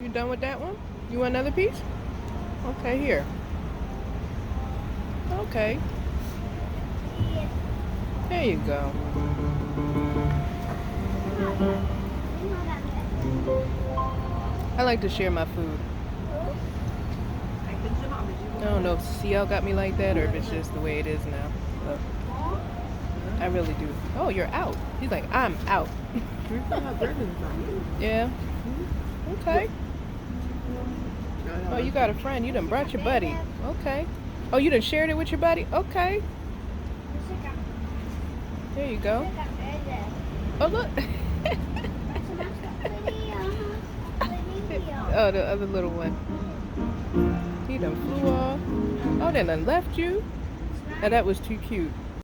You done with that one? You want another piece? Okay, here. Okay. There you go. I like to share my food. I don't know if CL got me like that or if it's just the way it is now. But I really do. Oh, you're out. He's like, I'm out. Yeah. Okay. Oh, you got a friend. You done brought your buddy. Okay. Oh, you done shared it with your buddy? Okay. There you go. Oh, look. Oh, the other little one. He done flew off. Oh, they done left you? Now that was too cute.